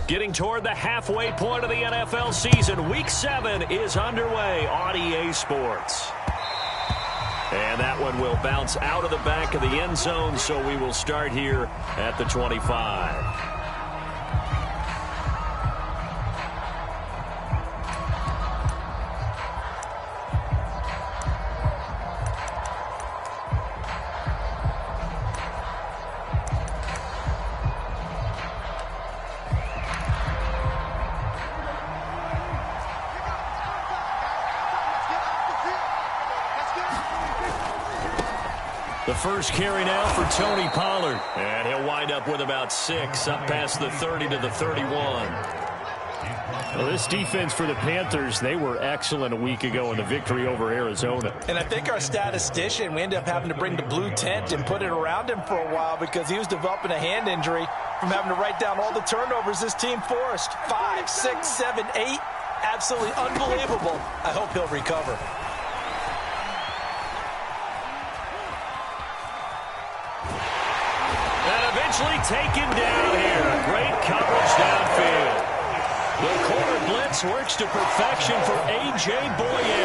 Getting toward the halfway point of the NFL season. Week 7 is underway on EA Sports. And that one will bounce out of the back of the end zone, so we will start here at the 25. The first carry now for Tony Pollard. And he'll wind up with about 6 up past the 30 to the 31. Well, this defense for the Panthers, they were excellent a week ago in the victory over Arizona. And I think our statistician, we ended up having to bring the blue tent and put it around him for a while because he was developing a hand injury from having to write down all the turnovers this team forced. 5, 6, 7, 8. Absolutely unbelievable. I hope he'll recover. Eventually taken down here. Great coverage downfield. The corner blitz works to perfection for A.J. Boye.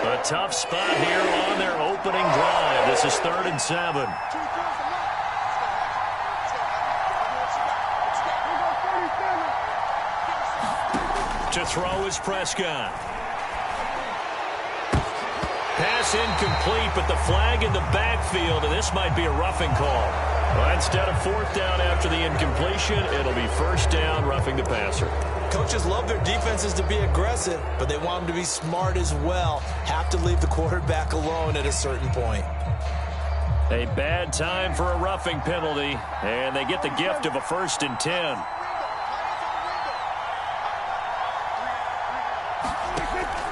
A tough spot here on their opening drive. This is 3rd and 7. To throw is Prescott. Pass incomplete, but the flag in the backfield, and this might be a roughing call. Well, instead of 4th down after the incompletion, it'll be 1st down, roughing the passer. Coaches love their defenses to be aggressive, but they want them to be smart as well. Have to leave the quarterback alone at a certain point. A bad time for a roughing penalty, and they get the gift of a 1st and 10.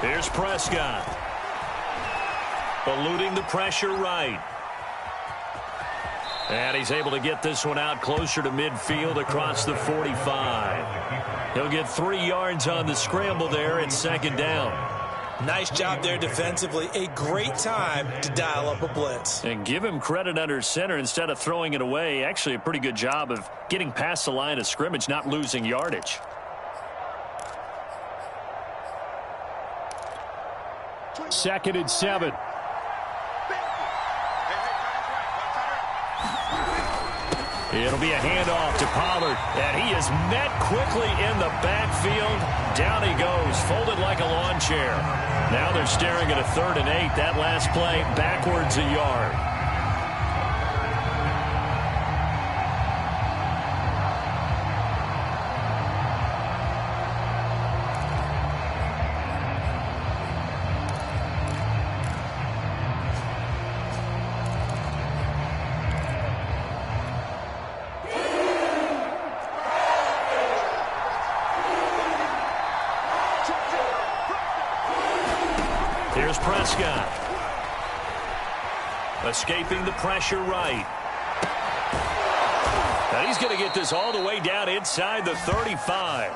Here's Prescott. Eluding the pressure right. And he's able to get this one out closer to midfield across the 45. He'll get 3 yards on the scramble there at 2nd down. Nice job there defensively. A great time to dial up a blitz. And give him credit under center instead of throwing it away. Actually a pretty good job of getting past the line of scrimmage, not losing yardage. Second and 7. It'll be a handoff to Pollard, and he is met quickly in the backfield. Down he goes, folded like a lawn chair. Now they're staring at a 3rd and 8. That last play backwards a yard. Here's Prescott. Escaping the pressure right. And he's going to get this all the way down inside the 35.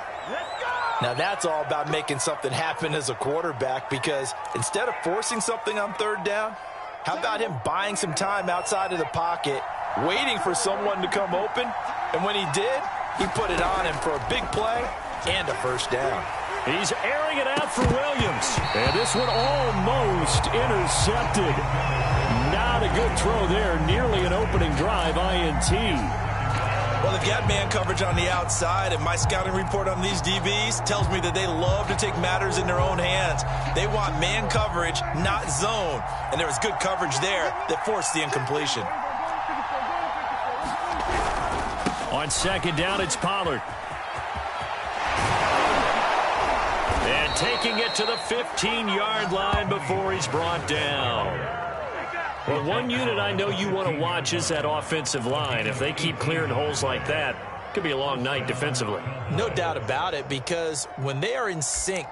Now that's all about making something happen as a quarterback, because instead of forcing something on 3rd down, how about him buying some time outside of the pocket, waiting for someone to come open, and when he did, he put it on him for a big play and a 1st down. He's airing it out for Williams. And this one almost intercepted. Not a good throw there. Nearly an opening drive INT. Well, they've got man coverage on the outside, and my scouting report on these DBs tells me that they love to take matters in their own hands. They want man coverage, not zone. And there was good coverage there that forced the incompletion. On 2nd down, it's Pollard. And taking it to the 15-yard line before he's brought down. Well, one unit I know you want to watch is that offensive line. If they keep clearing holes like that, it could be a long night defensively. No doubt about it, because when they are in sync,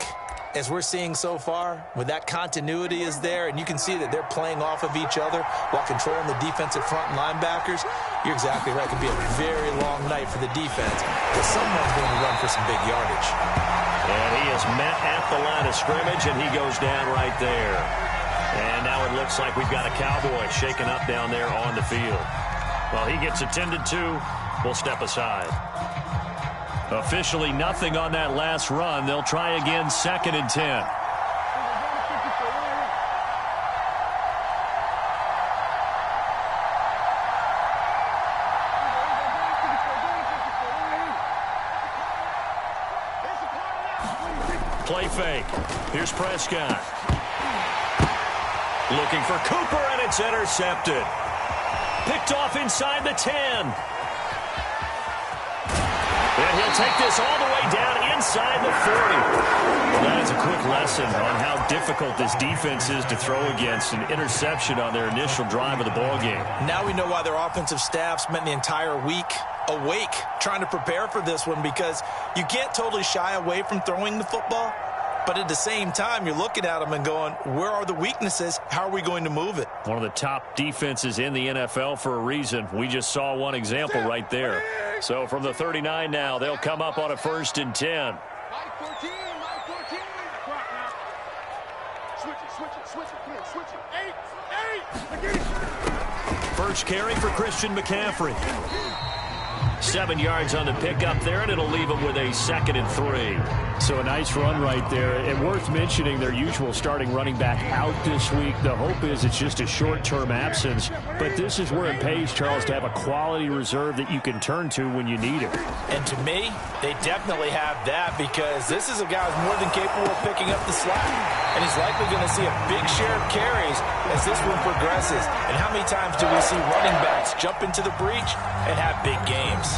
as we're seeing so far, when that continuity is there and you can see that they're playing off of each other while controlling the defensive front and linebackers, you're exactly right. It could be a very long night for the defense because someone's going to run for some big yardage. And he is met at the line of scrimmage, and he goes down right there. And now it looks like we've got a Cowboy shaken up down there on the field. Well, he gets attended to. We'll step aside. Officially nothing on that last run. They'll try again, 2nd and 10. Play fake. Here's Prescott. Looking for Cooper, and it's intercepted. Picked off inside the 10. And he'll take this all the way down inside the 40. Well, that is a quick lesson on how difficult this defense is to throw against. An interception on their initial drive of the ballgame. Now we know why their offensive staff spent the entire week awake trying to prepare for this one, because you can't totally shy away from throwing the football. But at the same time, you're looking at them and going, where are the weaknesses? How are we going to move it? One of the top defenses in the NFL for a reason. We just saw one example right there. So from the 39 now, they'll come up on a 1st and 10. First carry for Christian McCaffrey. 7 yards on the pickup there, and it'll leave him with a 2nd and 3. So a nice run right there. And worth mentioning, their usual starting running back out this week. The hope is it's just a short-term absence. But this is where it pays, Charles, to have a quality reserve that you can turn to when you need it. And to me, they definitely have that, because this is a guy who's more than capable of picking up the slack. And he's likely going to see a big share of carries as this one progresses. And how many times do we see running backs jump into the breach and have big games?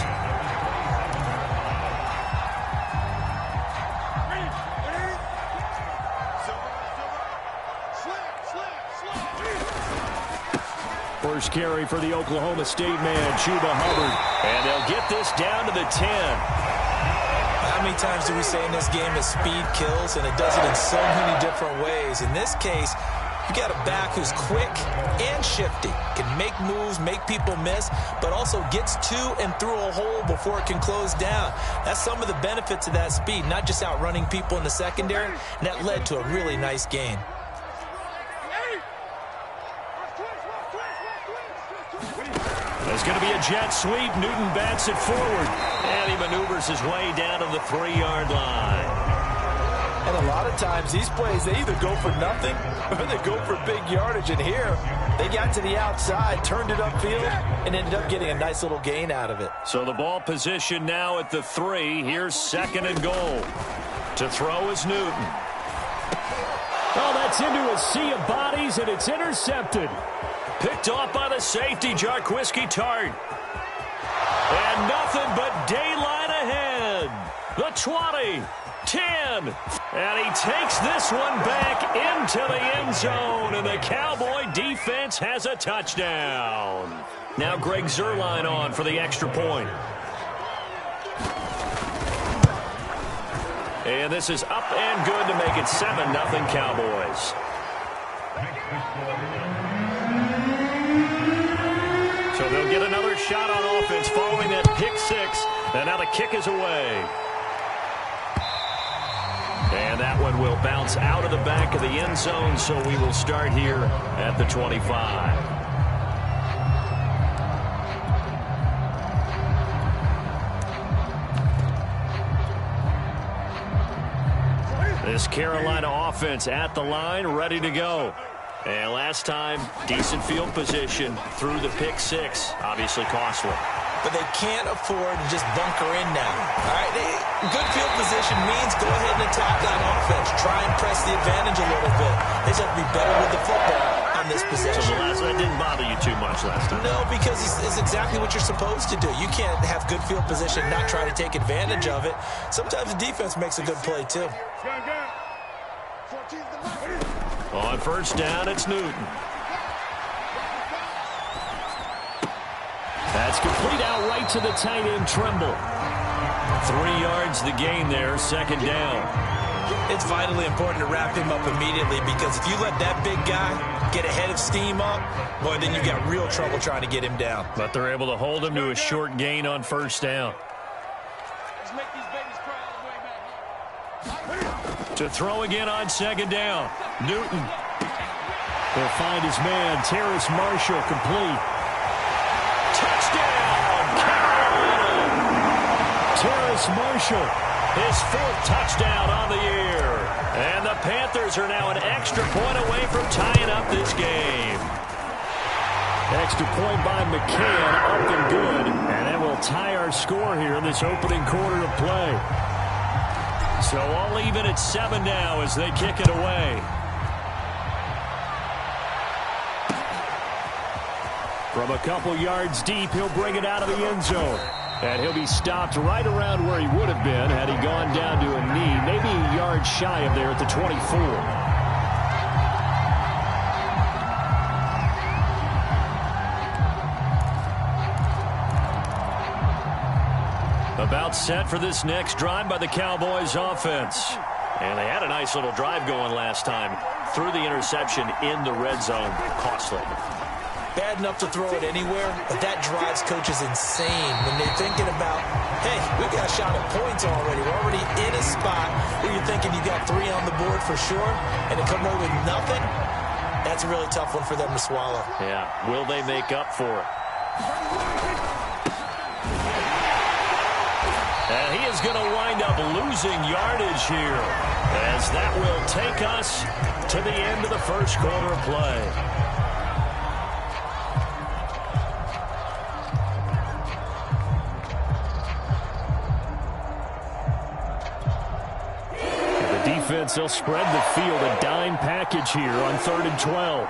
First carry for the Oklahoma State man, Chuba Hubbard. And they'll get this down to the 10. How many times do we say in this game that speed kills, and it does it in so many different ways? In this case, you got a back who's quick and shifty, can make moves, make people miss, but also gets to and through a hole before it can close down. That's some of the benefits of that speed, not just outrunning people in the secondary, and that led to a really nice gain. There's going to be a jet sweep. Newton bats it forward, and he maneuvers his way down to the 3-yard line. And a lot of times these plays, they either go for nothing or they go for big yardage. And here, they got to the outside, turned it upfield, and ended up getting a nice little gain out of it. So the ball position now at the 3. Here's 2nd and goal. To throw is Newton. Oh, that's into a sea of bodies, and it's intercepted. Picked off by the safety, Jarquiski Tart. And nothing but daylight ahead. The 20, 10. And he takes this one back into the end zone. And the Cowboy defense has a touchdown. Now Greg Zuerlein on for the extra point. And this is up and good to make it 7-0 Cowboys. So they'll get another shot on offense following that pick 6. And now the kick is away. And that one will bounce out of the back of the end zone, so we will start here at the 25. This Carolina offense at the line, ready to go. And last time, decent field position through the pick 6. Obviously costly. But they can't afford to just bunker in now. All right, good field position means go ahead and attack that offense. Try and press the advantage a little bit. They just have to be better with the football on this possession. So the last one didn't bother you too much last time? No, because it's exactly what you're supposed to do. You can't have good field position and not try to take advantage of it. Sometimes the defense makes a good play, too. On first down, it's Newton. That's complete out right to the tight end, Tremble. 3 yards the gain there, 2nd down. It's vitally important to wrap him up immediately, because if you let that big guy get ahead of steam up, boy, then you've got real trouble trying to get him down. But they're able to hold him to a short gain on first down. To throw again on 2nd down. Newton. He'll find his man, Terrace Marshall, complete. Touchdown, Carolina! Terrace Marshall. His 4th touchdown on the year. And the Panthers are now an extra point away from tying up this game. Extra point by McCann, up and good. And that will tie our score here in this opening quarter of play. So all even at 7 now as they kick it away. From a couple yards deep, he'll bring it out of the end zone. And he'll be stopped right around where he would have been had he gone down to a knee, maybe a yard shy of there at the 24. About set for this next drive by the Cowboys offense. And they had a nice little drive going last time. Threw the interception in the red zone. Costly. Bad enough to throw it anywhere, but that drives coaches insane when they're thinking about, hey, we've got a shot at points already. We're already in a spot where you're thinking you got 3 on the board for sure, and to come away with nothing, that's a really tough one for them to swallow. Yeah, will they make up for it? And he is going to wind up losing yardage here, as that will take us to the end of the first quarter of play. Defense, they'll spread the field, a dime package here on 3rd and 12.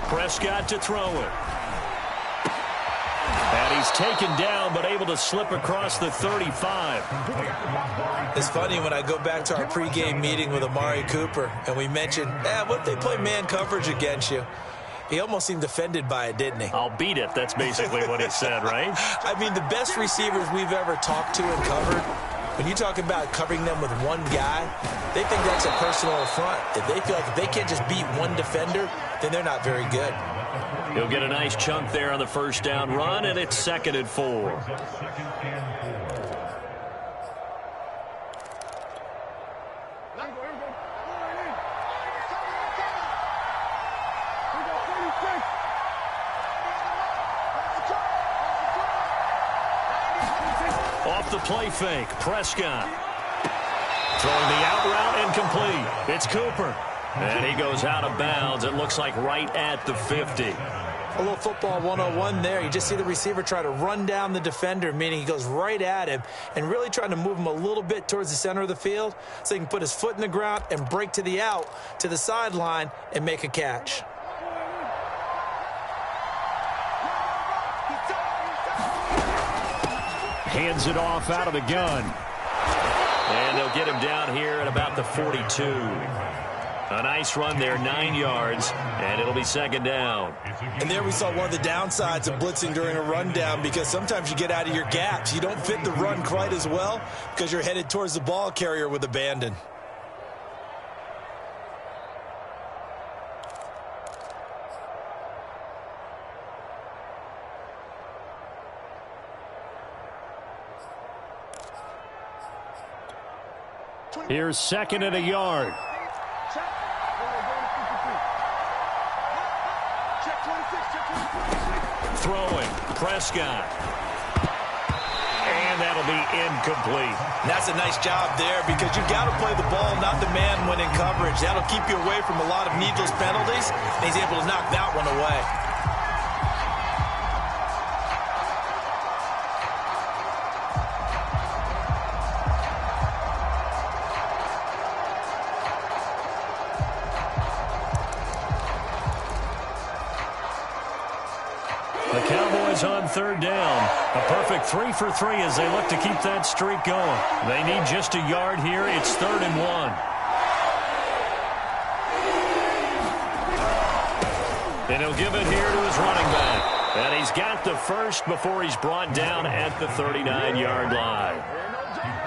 Prescott to throw it. And he's taken down, but able to slip across the 35. It's funny when I go back to our pregame meeting with Amari Cooper, and we mentioned, what if they play man coverage against you? He almost seemed offended by it, didn't he? I'll beat it. That's basically what he said, right? I mean, the best receivers we've ever talked to and covered, when you talk about covering them with one guy, they think that's a personal affront. If they feel like if they can't just beat one defender, then they're not very good. He'll get a nice chunk there on the first down run, and it's 2nd and 4. Off the play fake, Prescott. Throwing the out route incomplete. It's Cooper. And he goes out of bounds. It looks like right at the 50. A little football 101 there. You just see the receiver try to run down the defender, meaning he goes right at him and really trying to move him a little bit towards the center of the field so he can put his foot in the ground and break to the out, to the sideline, and make a catch. Hands it off out of the gun. And they'll get him down here at about the 42. A nice run there, 9 yards, and it'll be 2nd down. And there we saw one of the downsides of blitzing during a rundown, because sometimes you get out of your gaps. You don't fit the run quite as well because you're headed towards the ball carrier with abandon. Here's 2nd and a yard. Throwing, Prescott. And that'll be incomplete. And that's a nice job there, because you've got to play the ball, not the man when in coverage. That'll keep you away from a lot of needless penalties, and he's able to knock that one away. The Cowboys on 3rd down. A perfect 3 for 3 as they look to keep that streak going. They need just a yard here. It's 3rd and 1. And he'll give it here to his running back. And he's got the first before he's brought down at the 39-yard line.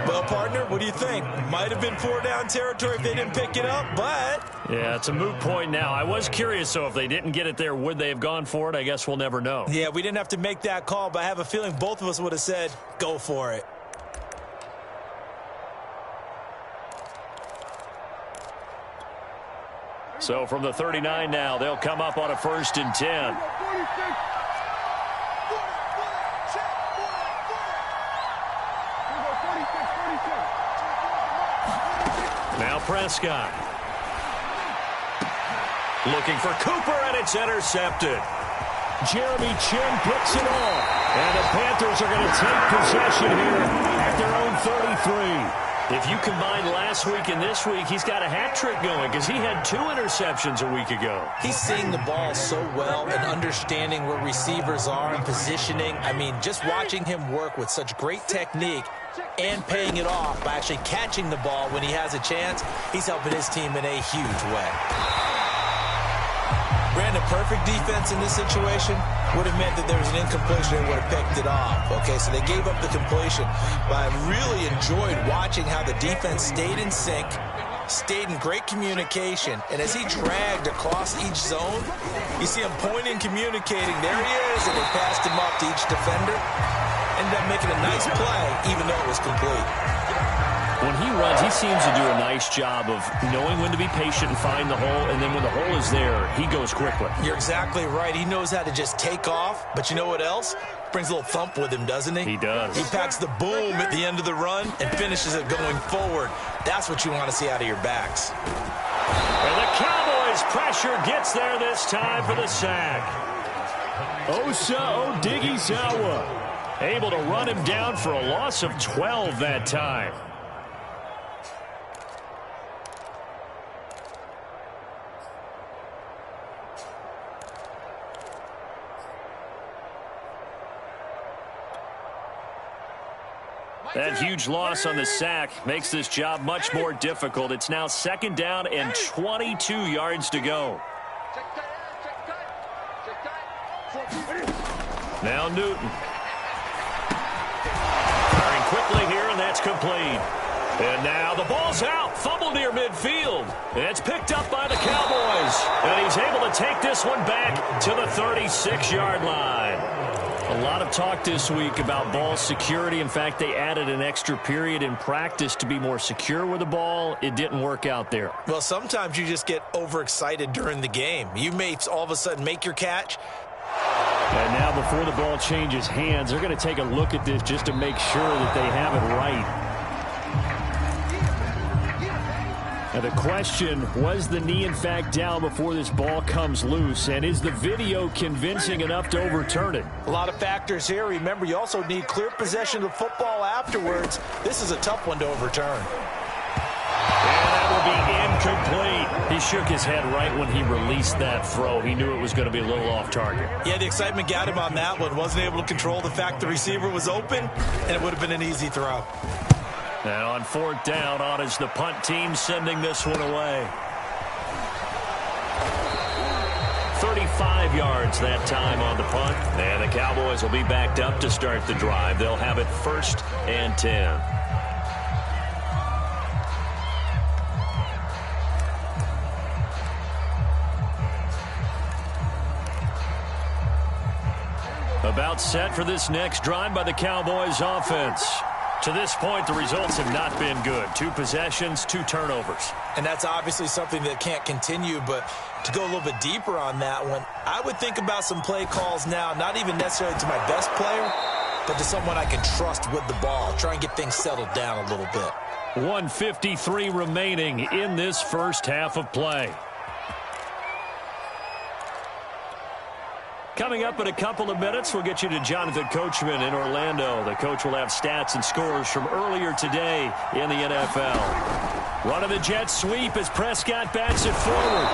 Well, partner, what do you think? Might have been 4-down territory if they didn't pick it up, but... Yeah, it's a moot point now. I was curious, so if they didn't get it there, would they have gone for it? I guess we'll never know. Yeah, we didn't have to make that call, but I have a feeling both of us would have said, go for it. So from the 39 now, they'll come up on a 1st and 10. Now Prescott. Looking for Cooper, and it's intercepted. Jeremy Chin picks it off. And the Panthers are going to take possession here at their own 33. If you combine last week and this week, he's got a hat trick going because he had 2 interceptions a week ago. He's seeing the ball so well and understanding where receivers are and positioning. I mean, just watching him work with such great technique and paying it off by actually catching the ball when he has a chance, he's helping his team in a huge way. Brandon, perfect defense in this situation would have meant that there was an incompletion and would have picked it off. Okay, so they gave up the completion, but I really enjoyed watching how the defense stayed in sync, stayed in great communication, and as he dragged across each zone, you see him pointing, communicating. There he is, and they passed him up to each defender. Ended up making a nice play, even though it was complete. When he runs, he seems to do a nice job of knowing when to be patient and find the hole, and then when the hole is there, he goes quickly. You're exactly right. He knows how to just take off, but you know what else? Brings a little thump with him, doesn't he? He does. He packs the boom at the end of the run and finishes it going forward. That's what you want to see out of your backs. And the Cowboys' pressure gets there this time for the sack. Osa Odighizuwa able to run him down for a loss of 12 that time. That huge loss on the sack makes this job much more difficult. It's now 2nd down and 22 yards to go. Now Newton. Firing quickly here, and that's complete. And now the ball's out. Fumble near midfield. It's picked up by the Cowboys. And he's able to take this one back to the 36-yard line. A lot of talk this week about ball security. In fact, they added an extra period in practice to be more secure with the ball. It didn't work out there. Well, sometimes you just get overexcited during the game. You may all of a sudden make your catch. And now before the ball changes hands, they're going to take a look at this just to make sure that they have it right. Now the question, was the knee in fact down before this ball comes loose? And is the video convincing enough to overturn it? A lot of factors here. Remember, you also need clear possession of the football afterwards. This is a tough one to overturn. And that will be incomplete. He shook his head right when he released that throw. He knew it was going to be a little off target. Yeah, the excitement got him on that one. Wasn't able to control the fact the receiver was open, and it would have been an easy throw. Now on 4th down, on is the punt team sending this one away. 35 yards that time on the punt. And the Cowboys will be backed up to start the drive. They'll have it 1st and 10. About set for this next drive by the Cowboys offense. To this point, the results have not been good. 2 possessions, 2 turnovers. And that's obviously something that can't continue, but to go a little bit deeper on that one, I would think about some play calls now, not even necessarily to my best player, but to someone I can trust with the ball. Try and get things settled down a little bit. 1:53 remaining in this first half of play. Coming up in a couple of minutes, we'll get you to Jonathan Coachman in Orlando. The coach will have stats and scores from earlier today in the NFL. Run of the jet sweep as Prescott bats it forward.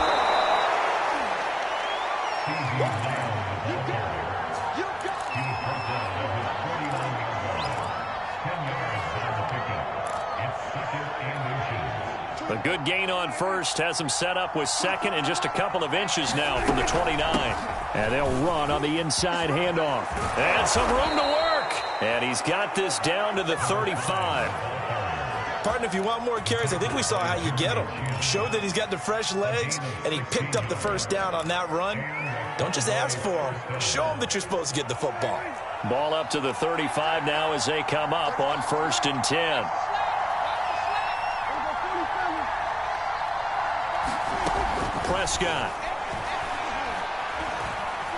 A good gain on first has him set up with 2nd and just a couple of inches now from the 29. And they'll run on the inside handoff. And some room to work. And he's got this down to the 35. Partner, if you want more carries, I think we saw how you get them. Showed that he's got the fresh legs, and he picked up the first down on that run. Don't just ask for them. Show them that you're supposed to get the football. Ball up to the 35 now as they come up on 1st and 10. Prescott.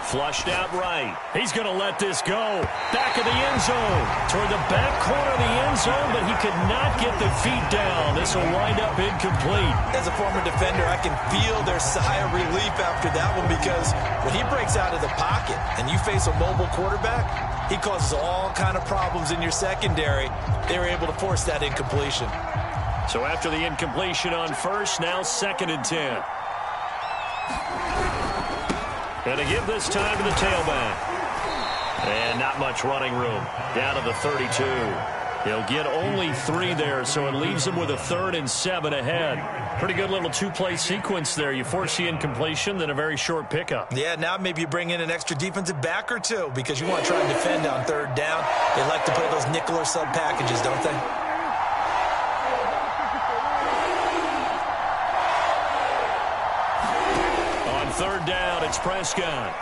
Flushed out right. He's going to let this go. Back of the end zone. Toward the back corner of the end zone, but he could not get the feet down. This will wind up incomplete. As a former defender, I can feel their sigh of relief after that one, because when he breaks out of the pocket and you face a mobile quarterback, he causes all kind of problems in your secondary. They were able to force that incompletion. So after the incompletion on 1st, now 2nd and 10. Going to give this time to the tailback. And not much running room. Down to the 32. He'll get only 3 there, so it leaves him with a 3rd and 7 ahead. Pretty good little two-play sequence there. You force the incompletion, then a very short pickup. Yeah, now maybe you bring in an extra defensive back or two, because you want to try and defend on 3rd down. They like to play those nickel or sub packages, don't they? On 3rd down, it's Prescott.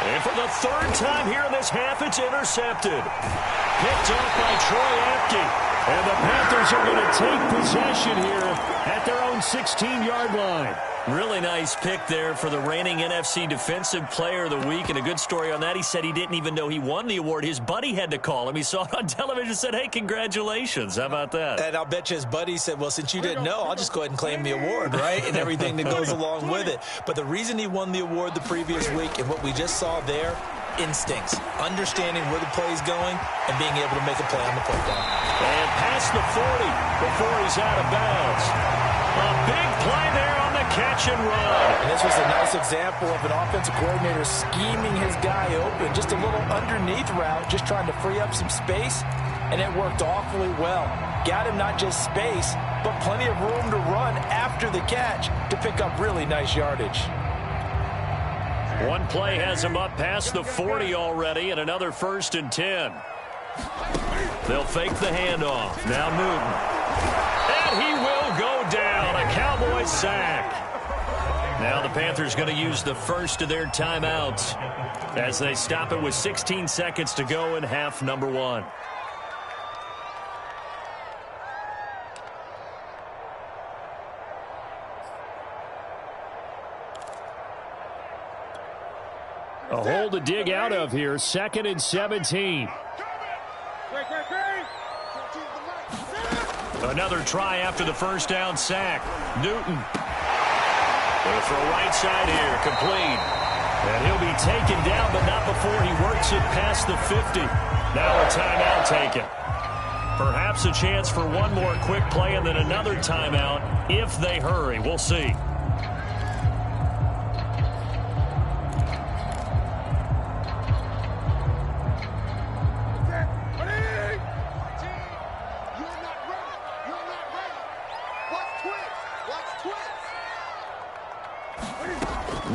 And for the 3rd time here in this half, it's intercepted. Picked off by Troy Apke. And the Panthers are going to take possession here at their own 16-yard line. Really nice pick there for the reigning NFC Defensive Player of the Week. And a good story on that, he said he didn't even know he won the award. His buddy had to call him. He saw it on television and said, hey, congratulations. How about that? And I'll bet you his buddy said, well, since you didn't know, I'll just go ahead and claim the award, right? And everything that goes along with it. But the reason he won the award the previous week and what we just saw there, instincts, understanding where the play is going, and being able to make a play on the football. And past the 40 before he's out of bounds. A big play there on the catch and run. And this was a nice example of an offensive coordinator scheming his guy open. Just a little underneath route, just trying to free up some space, and it worked awfully well. Got him not just space, but plenty of room to run after the catch to pick up really nice yardage. One play has him up past the 40 already, and another 1st and 10. They'll fake the handoff. Now Newton. And he will go down. A Cowboy sack. Now the Panthers going to use the first of their timeouts as they stop it with 16 seconds to go in half number 1. A hole to dig out of here. 2nd and 17. Another try after the first down sack. Newton. They'll throw right side here. Complete. And he'll be taken down, but not before he works it past the 50. Now a timeout taken. Perhaps a chance for one more quick play and then another timeout if they hurry. We'll see.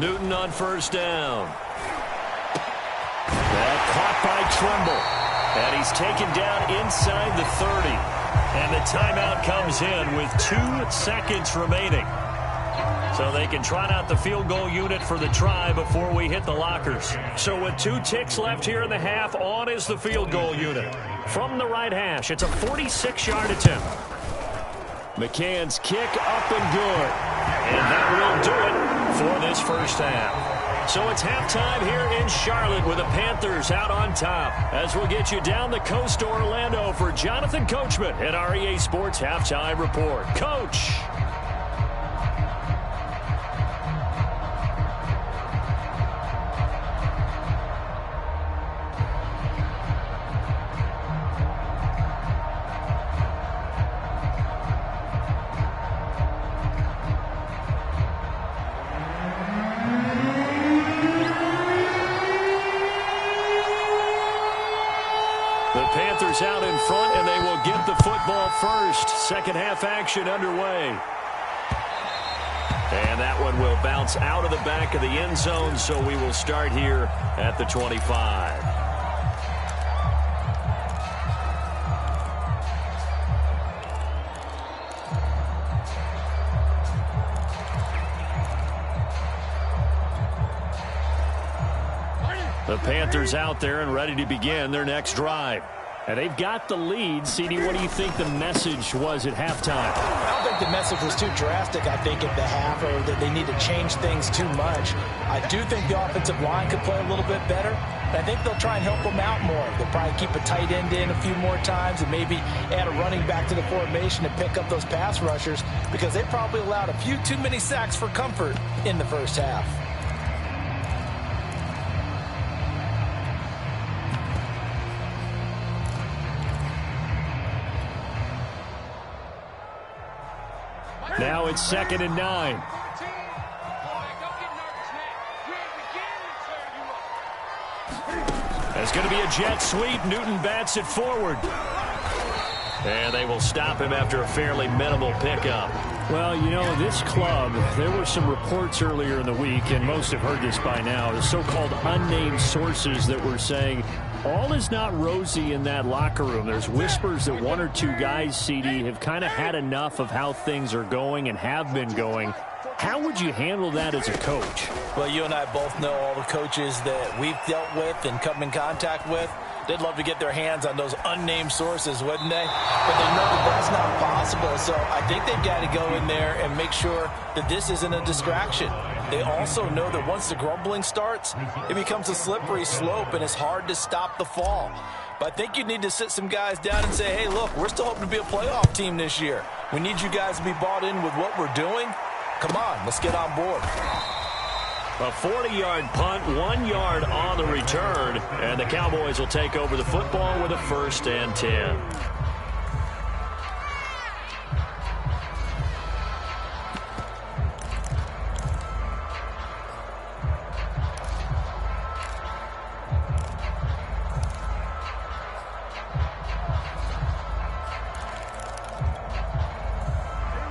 Newton on first down. That caught by Trimble. And he's taken down inside the 30. And the timeout comes in with 2 seconds remaining. So they can trot out the field goal unit for the try before we hit the lockers. So with 2 ticks left here in the half, on is the field goal unit. From the right hash, it's a 46-yard attempt. McCann's kick up and good. And that will do it for this first half. So it's halftime here in Charlotte with the Panthers out on top. As we'll get you down the coast to Orlando for Jonathan Coachman at our EA Sports Halftime Report. Coach. Panthers out in front, and they will get the football first. Second half action underway. And that one will bounce out of the back of the end zone, so we will start here at the 25. The Panthers out there and ready to begin their next drive. And they've got the lead. CD, what do you think the message was at halftime? I don't think the message was too drastic, I think, at the half, or that they need to change things too much. I do think the offensive line could play a little bit better. I think they'll try and help them out more. They'll probably keep a tight end in a few more times and maybe add a running back to the formation to pick up those pass rushers, because they probably allowed a few too many sacks for comfort in the first half. Now it's 2nd and 9. It's going to be a jet sweep. Newton bats it forward. And they will stop him after a fairly minimal pickup. Well, you know, this club, there were some reports earlier in the week, and most have heard this by now, the so-called unnamed sources that were saying all is not rosy in that locker room. There's whispers that one or two guys, CD, have kind of had enough of how things are going and have been going. How would you handle that as a coach? Well, you and I both know all the coaches that we've dealt with and come in contact with. They'd love to get their hands on those unnamed sources, wouldn't they? But they know that that's not possible, so I think they've got to go in there and make sure that this isn't a distraction. They also know that once the grumbling starts, it becomes a slippery slope, and it's hard to stop the fall. But I think you need to sit some guys down and say, hey, look, we're still hoping to be a playoff team this year. We need you guys to be bought in with what we're doing. Come on, let's get on board. A 40-yard punt, 1 yard on the return, and the Cowboys will take over the football with a 1st and 10.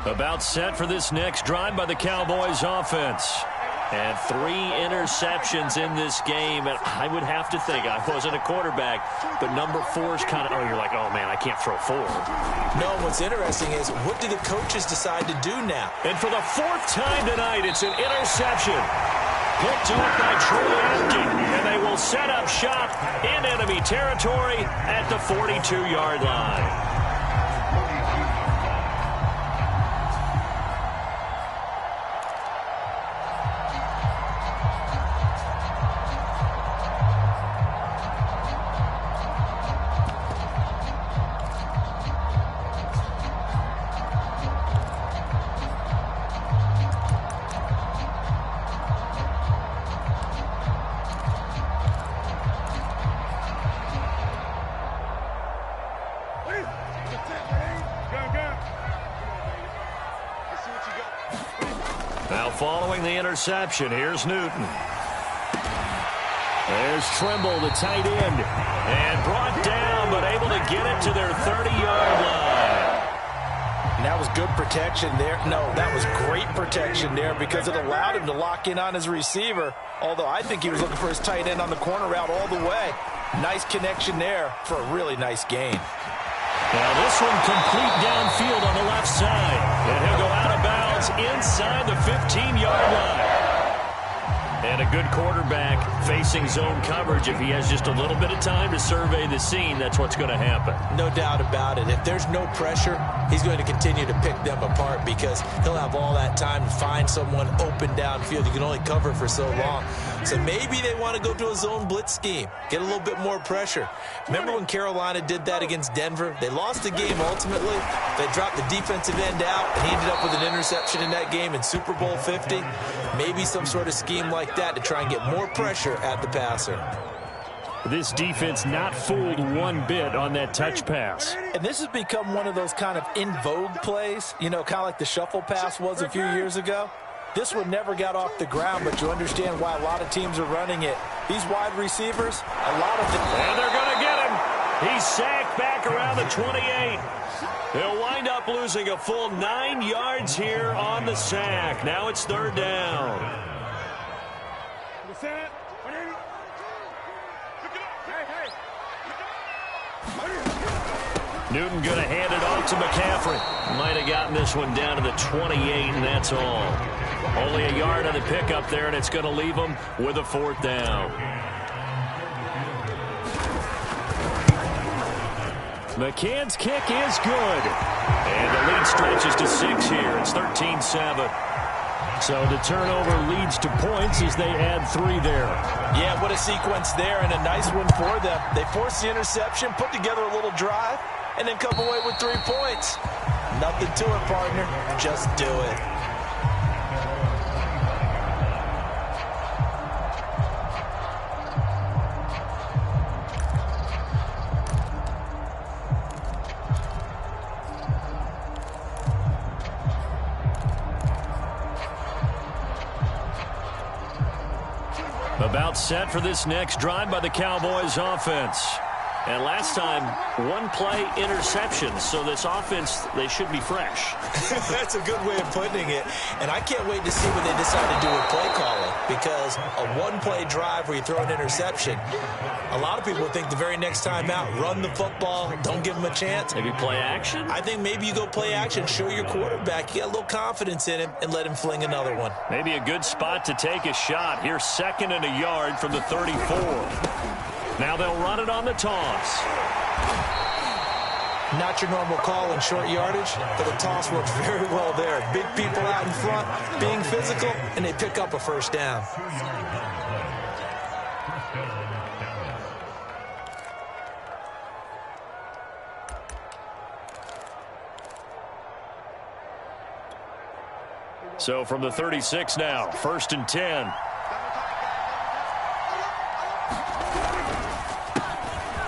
About set for this next drive by the Cowboys offense. And 3 interceptions in this game. And I would have to think, I wasn't a quarterback, but number 4 is kind of, you're like, oh, man, I can't throw 4. No, what's interesting is, what do the coaches decide to do now? And for the 4th time tonight, it's an interception. Picked up by Troy Apke. And they will set up shop in enemy territory at the 42-yard line. Now following the interception, here's Newton. There's Trimble, the tight end. And brought down, but able to get it to their 30-yard line. And that was good protection there. No, that was great protection there, because it allowed him to lock in on his receiver. Although I think he was looking for his tight end on the corner route all the way. Nice connection there for a really nice gain. Now this one complete downfield on the left side. And he'll go out of bounds inside the 15-yard line. And a good quarterback facing zone coverage. If he has just a little bit of time to survey the scene, that's what's going to happen. No doubt about it. If there's no pressure, he's going to continue to pick them apart, because he'll have all that time to find someone open downfield. You can only cover for so long. So maybe they want to go to a zone blitz scheme, get a little bit more pressure. Remember when Carolina did that against Denver? They lost the game ultimately. They dropped the defensive end out, and he ended up with an interception in that game in Super Bowl 50. Maybe some sort of scheme like that to try and get more pressure at the passer. This defense not fooled one bit on that touch pass. And this has become one of those kind of in vogue plays, you know, kind of like the shuffle pass was a few years ago. This one never got off the ground, but you understand why a lot of teams are running it. These wide receivers, a lot of them. And they're going to get him. He's sacked back around the 28. He'll wind up losing a full 9 yards here on the sack. Now it's 3rd down. Newton going to hand it off to McCaffrey. Might have gotten this one down to the 28, and that's all. Only a yard on the pickup there, and it's going to leave him with a 4th down. McCann's kick is good. And the lead stretches to 6 here. It's 13-7. So the turnover leads to points as they add 3 there. Yeah, what a sequence there, and a nice one for them. They force the interception, put together a little drive, and then come away with 3 points. Nothing to it, partner. Just do it. About set for this next drive by the Cowboys offense. And last time, 1-play interception. So this offense, they should be fresh. That's a good way of putting it. And I can't wait to see what they decide to do with play calling. Because a 1-play drive where you throw an interception, a lot of people think the very next time out, run the football, don't give them a chance. Maybe play action? I think maybe you go play action, show your quarterback you got a little confidence in him, and let him fling another one. Maybe a good spot to take a shot. Here's 2nd and a yard from the 34. Now they'll run it on the toss. Not your normal call in short yardage, but the toss works very well there. Big people out in front, being physical, and they pick up a first down. So from the 36 now, 1st and 10.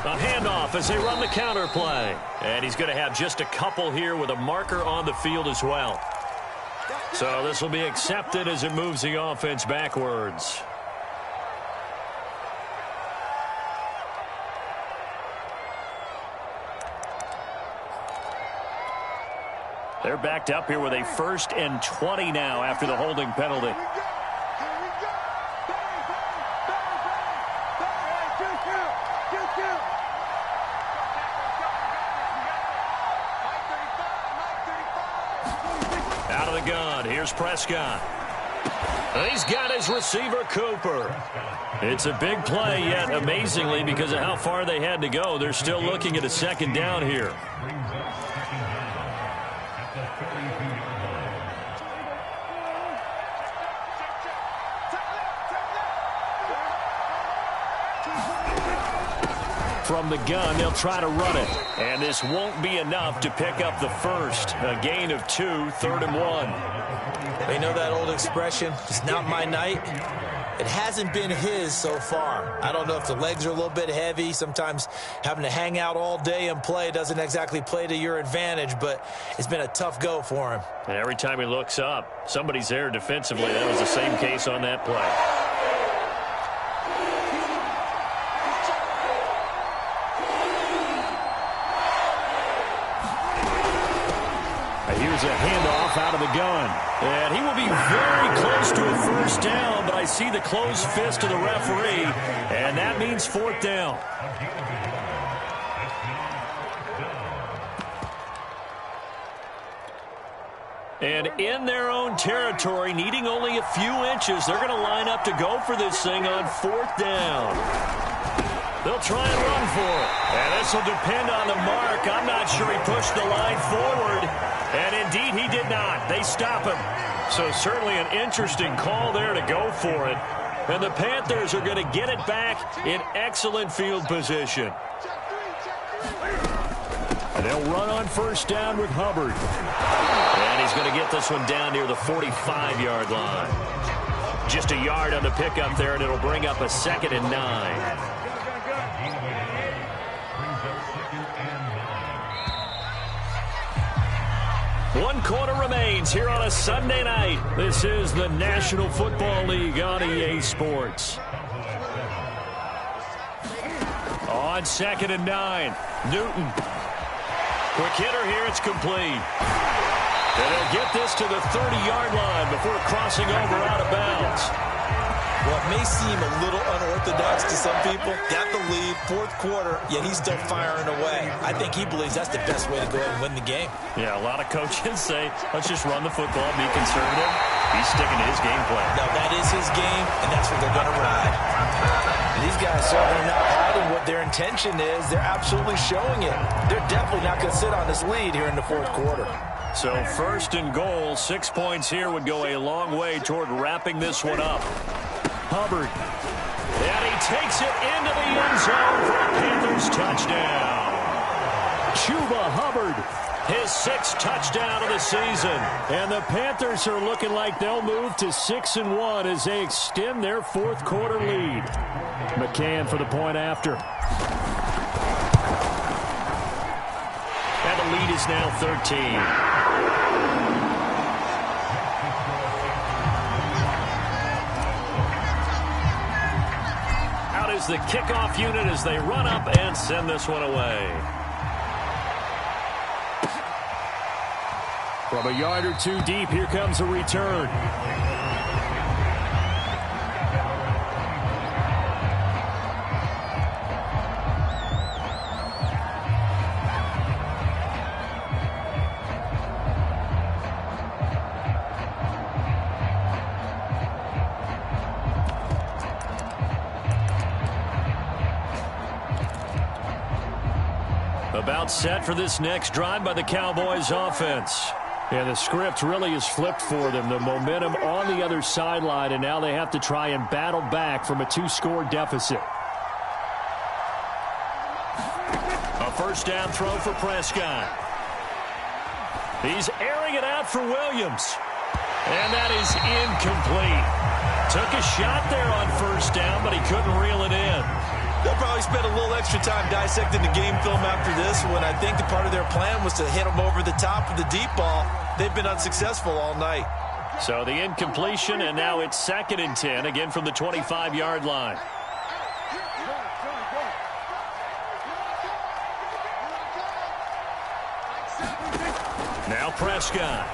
A handoff as they run the counter play. And he's going to have just a couple here with a marker on the field as well. So this will be accepted as it moves the offense backwards. They're backed up here with a 1st and 20 now after the holding penalty. Out of the gun, here's Prescott. He's got his receiver, Cooper. It's a big play, yet amazingly, because of how far they had to go, they're still looking at a 2nd down here. From the gun, they'll try to run it. And this won't be enough to pick up the first. A gain of 2, 3rd and 1. They know that old expression, it's not my night. It hasn't been his so far. I don't know if the legs are a little bit heavy. Sometimes having to hang out all day and play doesn't exactly play to your advantage, but it's been a tough go for him. And every time he looks up, somebody's there defensively. That was the same case on that play. Here's a handoff out of the gun. And he will be very close to a first down, but I see the closed fist of the referee, and that means 4th down. And in their own territory, needing only a few inches, they're going to line up to go for this thing on 4th down. They'll try and run for it. And this will depend on the mark. I'm not sure he pushed the line forward. And indeed, he did not. They stop him. So certainly an interesting call there to go for it. And the Panthers are going to get it back in excellent field position. And they'll run on 1st down with Hubbard. And he's going to get this one down near the 45-yard line. Just a yard on the pickup there, and it'll bring up a 2nd and 9. 1 quarter remains here on a Sunday night. This is the National Football League on EA Sports. On 2nd and 9, Newton. Quick hitter here, it's complete. And they'll get this to the 30-yard line before crossing over out of bounds. Well, it may seem a little unorthodox to some people. Got the lead, 4th quarter, yet he's still firing away. I think he believes that's the best way to go ahead and win the game. Yeah, a lot of coaches say, let's just run the football, be conservative. He's sticking to his game plan. No, that is his game, and that's what they're going to ride. And these guys certainly not hiding what their intention is. They're absolutely showing it. They're definitely not going to sit on this lead here in the fourth quarter. So first and goal, 6 points here would go a long way toward wrapping this one up. Hubbard. And he takes it into the end zone for a Panthers touchdown. Chuba Hubbard. His 6th touchdown of the season. And the Panthers are looking like they'll move to 6-1 as they extend their fourth quarter lead. McCann for the point after. And the lead is now 13. Out is the kickoff unit as they run up and send this one away. From a yard or two deep, here comes a return. About set for this next drive by the Cowboys offense. And the script really is flipped for them. The momentum on the other sideline, and now they have to try and battle back from a 2-score deficit. A first down throw for Prescott. He's airing it out for Williams. And that is incomplete. Took a shot there on first down, but he couldn't reel it in. They'll probably spend a little extra time dissecting the game film after this when I think the part of their plan was to hit them over the top of the deep ball. They've been unsuccessful all night. So the incompletion, and now it's 2nd and 10, again from the 25-yard line. Now Prescott.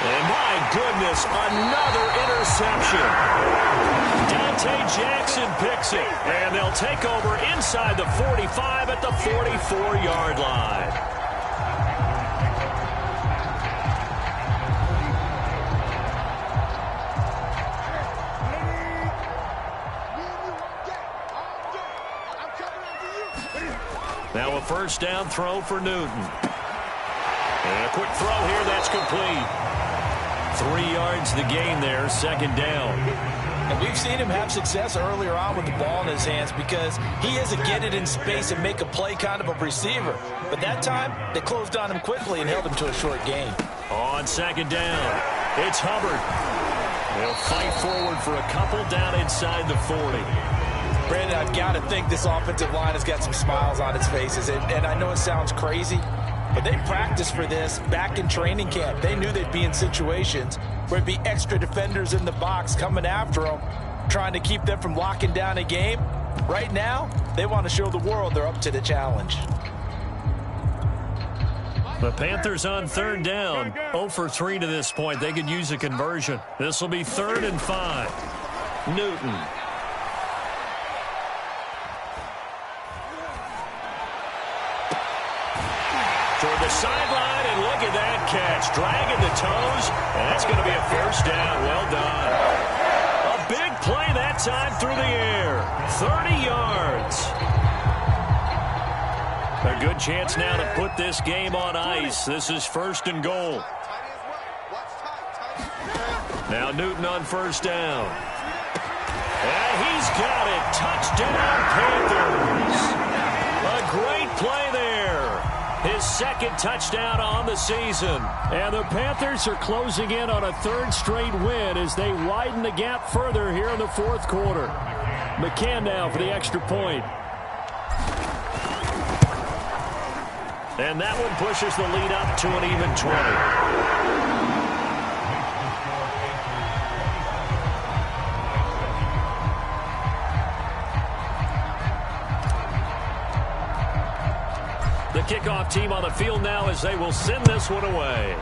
And my goodness, another interception. Dante Jackson picks it, and they'll take over inside the 45 at the 44-yard line. Now a first down throw for Newton. And a quick throw here, that's complete. 3 yards the gain there, 2nd down. And we've seen him have success earlier on with the ball in his hands because he is a get it in space and make a play kind of a receiver. But that time, they closed on him quickly and held him to a short gain. On 2nd down, it's Hubbard. They'll fight forward for a couple down inside the 40. Brandon, I've got to think this offensive line has got some smiles on its faces. And I know it sounds crazy, but they practiced for this back in training camp. They knew they'd be in situations where it'd be extra defenders in the box coming after them, trying to keep them from locking down a game. Right now, they want to show the world they're up to the challenge. The Panthers on 3rd down, 0 for 3 to this point. They could use a conversion. This will be 3rd and 5. Newton. Toward the sideline, and look at that catch. Dragging the toes, and that's going to be a first down. Well done. A big play that time through the air. 30 yards. A good chance now to put this game on ice. This is 1st and goal. Now Newton on first down. And he's got it. Touchdown, Panthers. A great play there. His 2nd touchdown on the season. And the Panthers are closing in on a 3rd straight win as they widen the gap further here in the 4th quarter. McCann now for the extra point. And that one pushes the lead up to an even 20. The kickoff team on the field now as they will send this one away.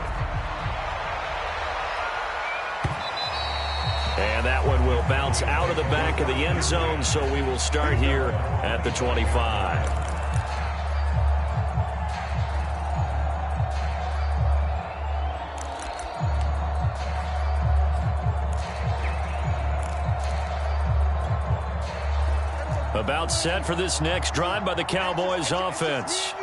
And that one will bounce out of the back of the end zone, so we will start here at the 25. About set for this next drive by the Cowboys offense.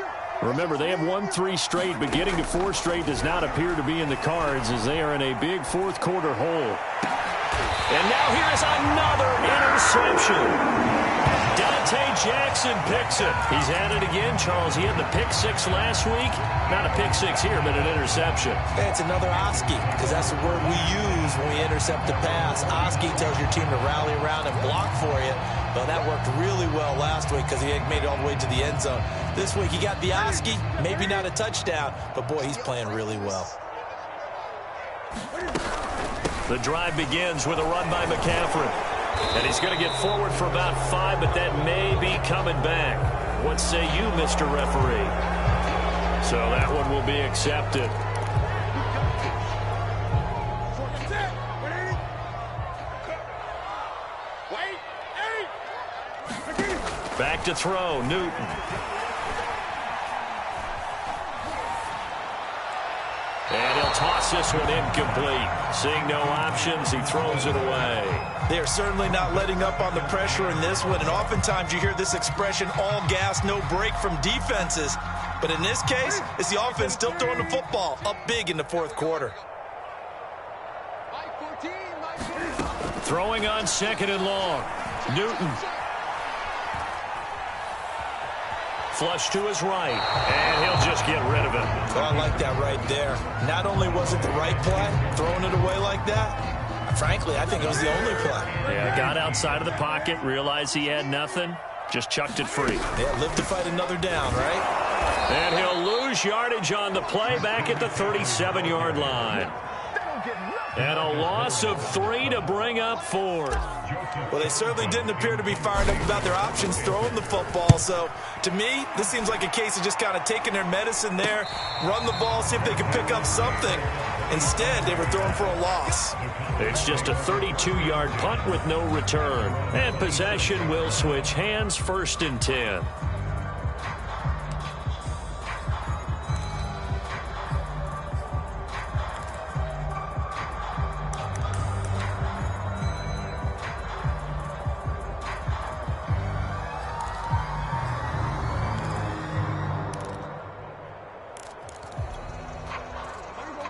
Remember, they have won 3 straight, but getting to 4 straight does not appear to be in the cards as they are in a big fourth quarter hole. And now here is another interception. Dante Jackson picks it. He's at it again, Charles. He had the pick 6 last week. Not a pick 6 here, but an interception. It's another Oski, because that's the word we use when we intercept a pass. Oski tells your team to rally around and block for you. Well, that worked really well last week because he made it all the way to the end zone. This week he got the Oski, maybe not a touchdown, but boy, he's playing really well. The drive begins with a run by McCaffrey. And he's going to get forward for about 5, but that may be coming back. What say you, Mr. Referee? So that one will be accepted. Back to throw, Newton. And he'll toss this one incomplete. Seeing no options, he throws it away. They are certainly not letting up on the pressure in this one, and oftentimes you hear this expression, all gas, no break from defenses. But in this case, it's the offense still throwing the football up big in the fourth quarter. Throwing on 2nd and long. Newton. Flush to his right, and he'll just get rid of it. Oh, I like that right there. Not only was it the right play, throwing it away like that, frankly, I think it was the only play. Yeah, got outside of the pocket, realized he had nothing, just chucked it free. Yeah, live to fight another down, right? And he'll lose yardage on the play back at the 37-yard line. And a loss of 3 to bring up 4th. Well, they certainly didn't appear to be fired up about their options throwing the football. So, to me, this seems like a case of just kind of taking their medicine there, run the ball, see if they can pick up something. Instead, they were throwing for a loss. It's just a 32-yard punt with no return. And possession will switch hands, 1st and 10.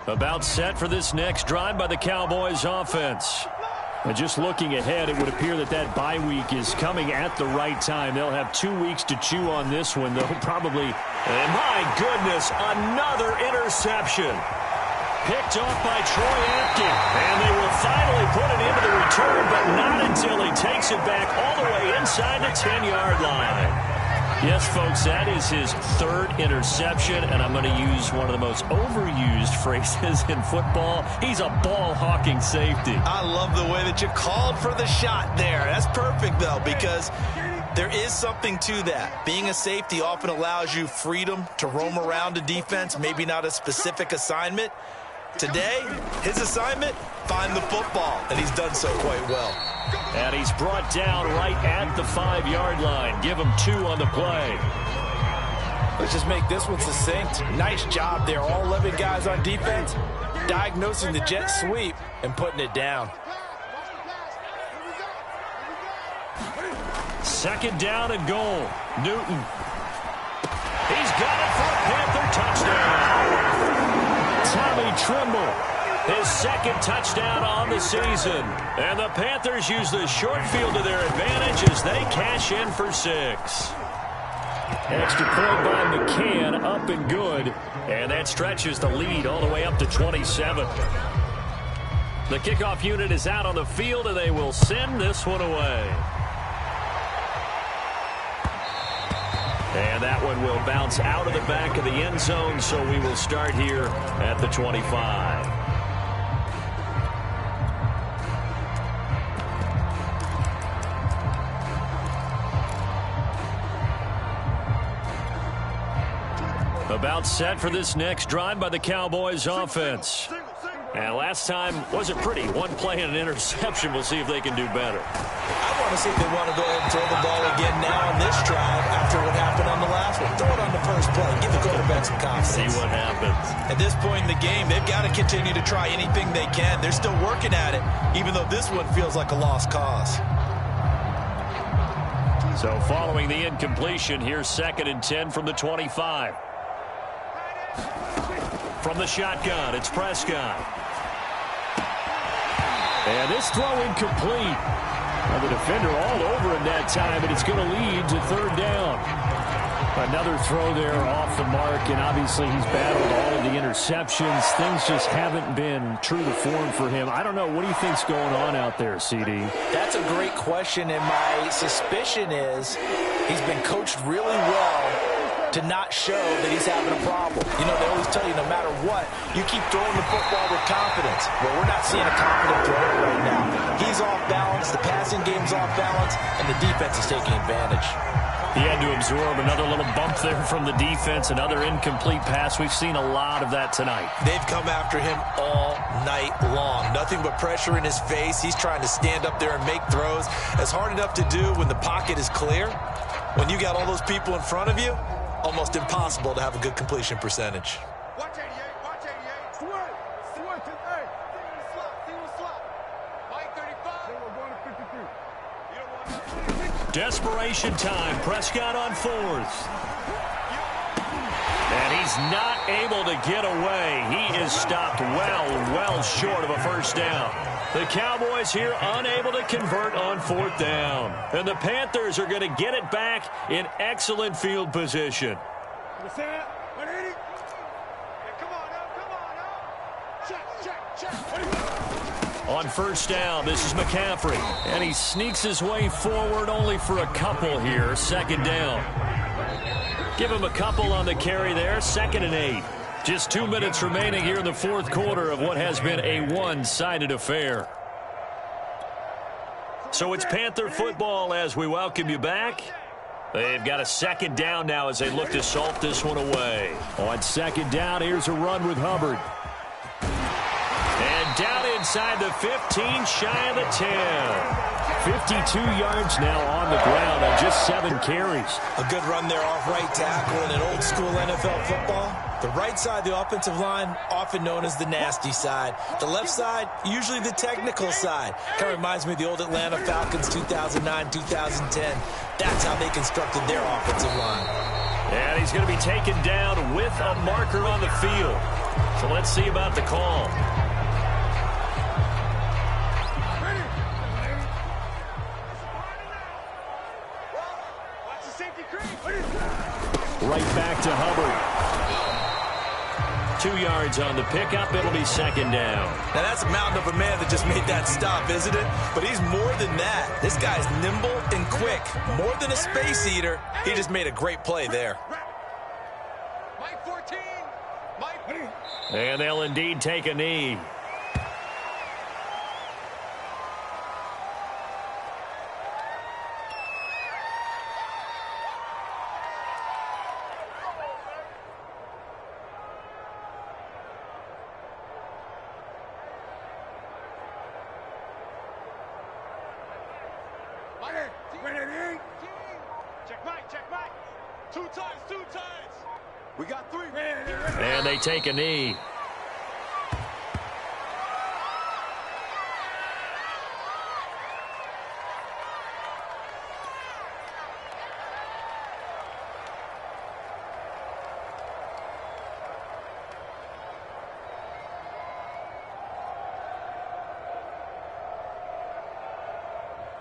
About set for this next drive by the Cowboys offense. And just looking ahead, it would appear that that bye week is coming at the right time. They'll have 2 weeks to chew on this one, though, probably. And my goodness, another interception. Picked off by Troy Apke. And they will finally put it into the return, but not until he takes it back all the way inside the 10-yard line. Yes, folks, that is his 3rd interception, and I'm going to use one of the most overused phrases in football. He's a ball-hawking safety. I love the way that you called for the shot there. That's perfect, though, because there is something to that. Being a safety often allows you freedom to roam around a defense, maybe not a specific assignment. Today, his assignment, find the football, and he's done so quite well. And he's brought down right at the 5-yard line. Give him 2 on the play. Let's just make this one succinct. Nice job there. All 11 guys on defense diagnosing the jet sweep and putting it down. 2nd down and goal. Newton. He's got it for a Panther touchdown. Tommy Trimble, his 2nd touchdown on the season. And the Panthers use the short field to their advantage as they cash in for 6. Extra point by McCann, up and good. And that stretches the lead all the way up to 27. The kickoff unit is out on the field, and they will send this one away. And that one will bounce out of the back of the end zone, so we will start here at the 25. About set for this next drive by the Cowboys offense. And last time wasn't pretty. 1 play and an interception. We'll see if they can do better. I want to see if they want to go ahead and throw the ball again now on this drive after what happened on the last one. Throw it on the first play. Give the quarterback some confidence. See what happens. At this point in the game, they've got to continue to try anything they can. They're still working at it, even though this one feels like a lost cause. So following the incompletion, here's 2nd and 10 from the 25. From the shotgun, it's Prescott. And this throw incomplete. Well, the defender all over him that time, and it's going to lead to 3rd down. Another throw there off the mark, and obviously he's battled all of the interceptions. Things just haven't been true to form for him. I don't know. What do you think's going on out there, CD? That's a great question, and my suspicion is he's been coached really well to not show that he's having a problem. You know, they always tell you no matter what, you keep throwing the football with confidence. Well, we're not seeing a confident thrower right now. He's off balance, the passing game's off balance, and the defense is taking advantage. He had to absorb another little bump there from the defense, another incomplete pass. We've seen a lot of that tonight. They've come after him all night long. Nothing but pressure in his face. He's trying to stand up there and make throws. It's hard enough to do when the pocket is clear. When you got all those people in front of you, almost impossible to have a good completion percentage. Watch 88, watch 88. Switch it, hey. See the slot. Mike 35. We're going to 53. You don't want Desperation time. Prescott on 4th. And he's not able to get away. He is stopped well short of a 1st down. The Cowboys here unable to convert on 4th down. And the Panthers are going to get it back in excellent field position. Come on now. Check. On 1st down, this is McCaffrey. And he sneaks his way forward only for a couple here. 2nd down. Give him a couple on the carry there. 2nd and 8. Just 2 minutes remaining here in the 4th quarter of what has been a one-sided affair. So it's Panther football as we welcome you back. They've got a 2nd down now as they look to salt this one away. On 2nd down, here's a run with Hubbard. And down inside the 15, shy of the 10. 52 yards now on the ground on just 7 carries. A good run there off right tackle in an old-school NFL football. The right side, the offensive line, often known as the nasty side. The left side, usually the technical side. Kind of reminds me of the old Atlanta Falcons 2009, 2010. That's how they constructed their offensive line. And he's going to be taken down with a marker on the field. So let's see about the call. Right back to Hubbard. 2 yards on the pickup. It'll be 2nd down. Now, that's a mountain of a man that just made that stop, isn't it? But he's more than that. This guy's nimble and quick. More than a space eater. He just made a great play there. Mike 14. Mike. And they'll indeed take a knee. Check Mike. 2 times. We got 3. And they take a knee.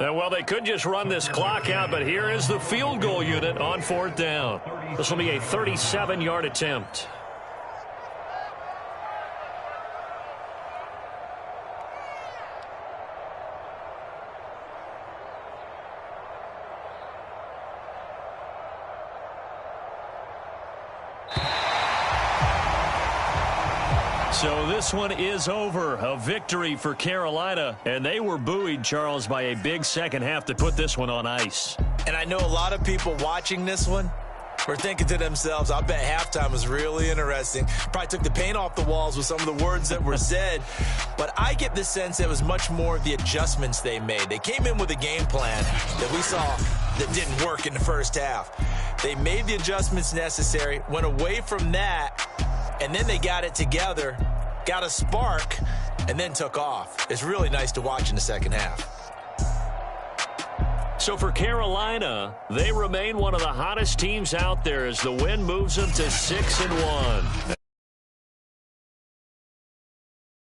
Well, they could just run this clock out, but here is the field goal unit on 4th down. This will be a 37-yard attempt. So this one is over. A victory for Carolina. And they were buoyed, Charles, by a big second half to put this one on ice. And I know a lot of people watching this one were thinking to themselves, I bet halftime was really interesting. Probably took the paint off the walls with some of the words that were said. But I get the sense it was much more of the adjustments they made. They came in with a game plan that we saw that didn't work in the first half. They made the adjustments necessary, went away from that, and then they got it together, got a spark, and then took off. It's really nice to watch in the second half. So for Carolina, they remain one of the hottest teams out there as the win moves them to 6-1.